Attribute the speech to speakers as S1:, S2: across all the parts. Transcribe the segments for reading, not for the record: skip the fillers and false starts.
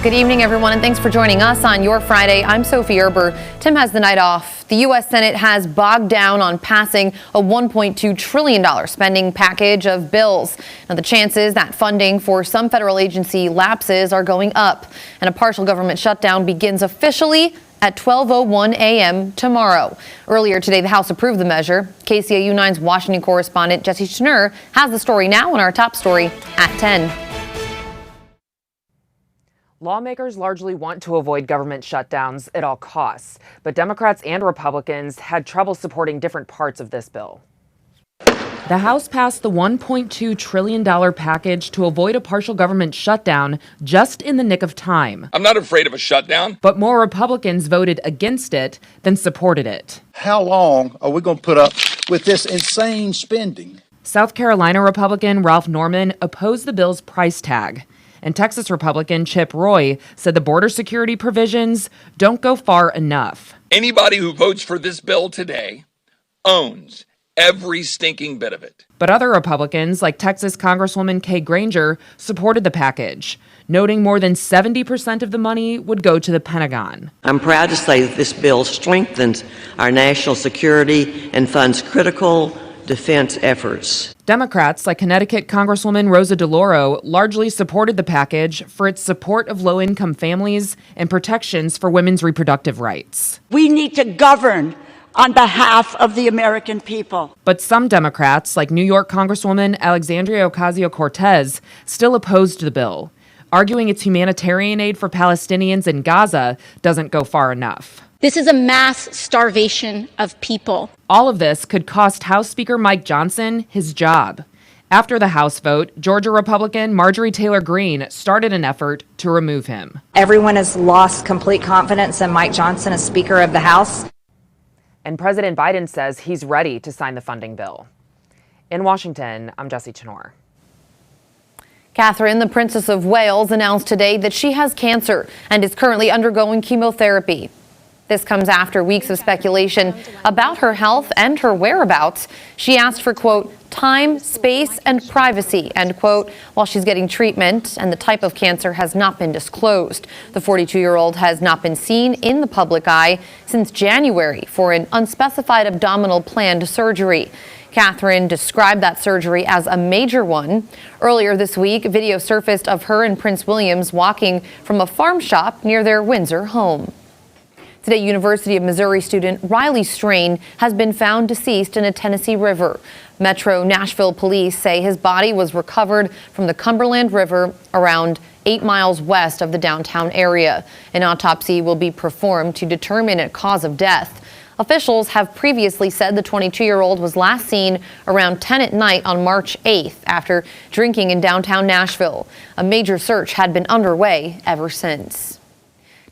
S1: Good evening, everyone, and thanks for joining us on your Friday. I'm Sophie Erber. Tim has the night off. The U.S. Senate has bogged down on passing a $1.2 trillion spending package of bills. Now, the chances that funding for some federal agency lapses are going up, and a partial government shutdown begins officially at 12:01 a.m. tomorrow. Earlier today, the House approved the measure. KCAU-9's Washington correspondent Jesse Schnurr has the story now in our top story at 10.
S2: Lawmakers largely want to avoid government shutdowns at all costs, but Democrats and Republicans had trouble supporting different parts of this bill. The House passed the $1.2 trillion package to avoid a partial government shutdown just in the nick of time.
S3: I'm not afraid of a shutdown.
S2: But more Republicans voted against it than supported it.
S4: How long are we going to put up with this insane spending?
S2: South Carolina Republican Ralph Norman opposed the bill's price tag. And Texas Republican Chip Roy said the border security provisions don't go far enough.
S3: Anybody who votes for this bill today owns every stinking bit of it.
S2: But other Republicans, like Texas Congresswoman Kay Granger, supported the package, noting more than 70% of the money would go to the Pentagon.
S5: I'm proud to say that this bill strengthens our national security and funds critical defense efforts.
S2: Democrats, like Connecticut Congresswoman Rosa DeLauro, largely supported the package for its support of low-income families and protections for women's reproductive rights.
S6: We need to govern on behalf of the American people.
S2: But some Democrats, like New York Congresswoman Alexandria Ocasio-Cortez, still opposed the bill, arguing its humanitarian aid for Palestinians in Gaza doesn't go far enough.
S7: This is a mass starvation of people.
S2: All of this could cost House Speaker Mike Johnson his job. After the House vote, Georgia Republican Marjorie Taylor Greene started an effort to remove him.
S8: Everyone has lost complete confidence in Mike Johnson as Speaker of the House.
S2: And President Biden says he's ready to sign the funding bill. In Washington, I'm Jessie Chenor.
S1: Catherine, the Princess of Wales, announced today that she has cancer and is currently undergoing chemotherapy. This comes after weeks of speculation about her health and her whereabouts. She asked for, quote, time, space, and privacy, end quote, while she's getting treatment, and the type of cancer has not been disclosed. The 42-year-old has not been seen in the public eye since January for an unspecified abdominal planned surgery. Catherine described that surgery as a major one. Earlier this week, video surfaced of her and Prince William walking from a farm shop near their Windsor home. Today, University of Missouri student Riley Strain has been found deceased in a Tennessee river. Metro Nashville police say his body was recovered from the Cumberland River around 8 miles west of the downtown area. An autopsy will be performed to determine a cause of death. Officials have previously said the 22-year-old was last seen around 10 at night on March 8th after drinking in downtown Nashville. A major search had been underway ever since.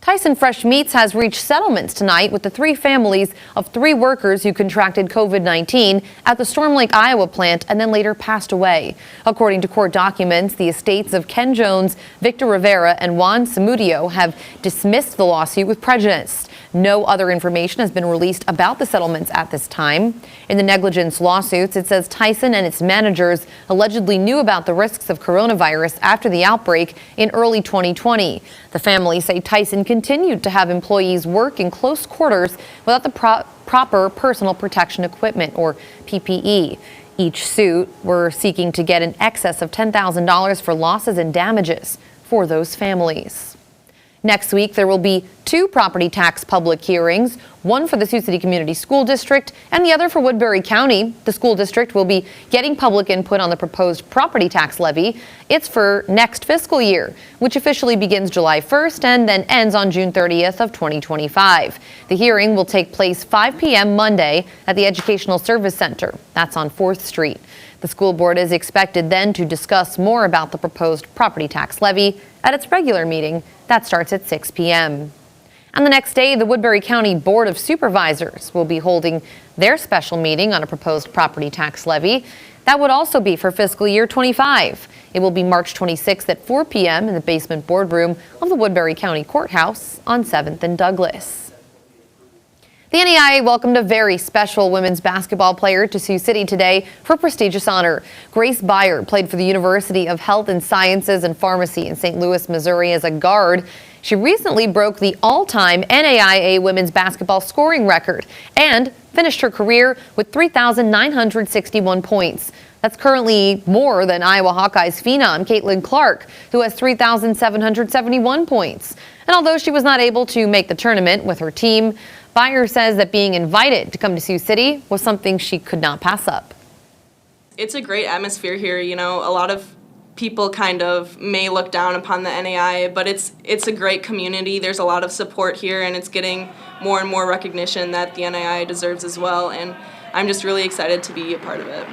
S1: Tyson Fresh Meats has reached settlements tonight with the 3 families of 3 workers who contracted COVID-19 at the Storm Lake, Iowa plant and then later passed away. According to court documents, the estates of Ken Jones, Victor Rivera, and Juan Samudio have dismissed the lawsuit with prejudice. No other information has been released about the settlements at this time. In the negligence lawsuits, it says Tyson and its managers allegedly knew about the risks of coronavirus after the outbreak in early 2020. The families say Tyson continued to have employees work in close quarters without the proper personal protection equipment, or PPE. Each suit were seeking to get in excess of $10,000 for losses and damages for those families. Next week, there will be 2 property tax public hearings, one for the Sioux City Community School District and the other for Woodbury County. The school district will be getting public input on the proposed property tax levy. It's for next fiscal year, which officially begins July 1st and then ends on June 30th of 2025. The hearing will take place 5 p.m. Monday at the Educational Service Center. That's on 4th Street. The school board is expected then to discuss more about the proposed property tax levy at its regular meeting. That starts at 6 p.m. And the next day, the Woodbury County Board of Supervisors will be holding their special meeting on a proposed property tax levy. That would also be for fiscal year 25. It will be March 26th at 4 p.m. in the basement boardroom of the Woodbury County Courthouse on 7th and Douglas. The NAIA welcomed a very special women's basketball player to Sioux City today for a prestigious honor. Grace Beyer played for the University of Health and Sciences and Pharmacy in St. Louis, Missouri as a guard. She recently broke the all-time NAIA women's basketball scoring record and finished her career with 3,961 points. That's currently more than Iowa Hawkeyes phenom Caitlin Clark, who has 3,771 points. And although she was not able to make the tournament with her team, Beyer says that being invited to come to Sioux City was something she could not pass up.
S9: It's a great atmosphere here. You know, a lot of people kind of may look down upon the NAIA, but it's a great community. There's a lot of support here, and it's getting more and more recognition that the NAIA deserves as well, and I'm just really excited to be a part of it.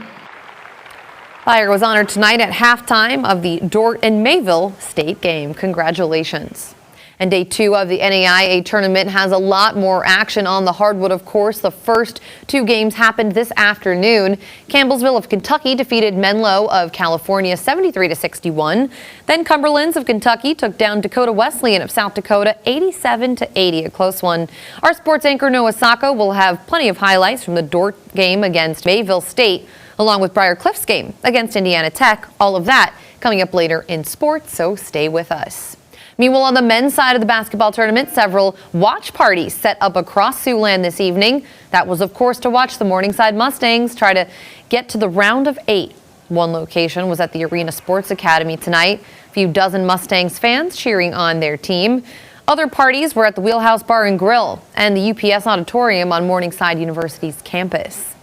S1: Beyer was honored tonight at halftime of the Dordt and Mayville state game. Congratulations. And day 2 of the NAIA tournament has a lot more action on the hardwood, of course. The first 2 games happened this afternoon. Campbellsville of Kentucky defeated Menlo of California 73-61. Then Cumberlands of Kentucky took down Dakota Wesleyan of South Dakota 87-80, a close one. Our sports anchor Noah Sacco will have plenty of highlights from the Dordt game against Mayville State, along with Briar Cliff's game against Indiana Tech. All of that coming up later in sports, so stay with us. Meanwhile, on the men's side of the basketball tournament, several watch parties set up across Siouxland this evening. That was, of course, to watch the Morningside Mustangs try to get to the round of 8. One location was at the Arena Sports Academy tonight. A few dozen Mustangs fans cheering on their team. Other parties were at the Wheelhouse Bar and Grill and the UPS Auditorium on Morningside University's campus.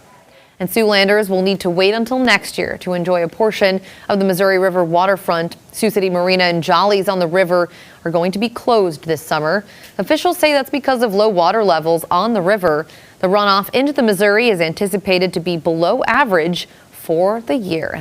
S1: And Siouxlanders will need to wait until next year to enjoy a portion of the Missouri River waterfront. Sioux City Marina and Jollies on the river are going to be closed this summer. Officials say that's because of low water levels on the river. The runoff into the Missouri is anticipated to be below average for the year.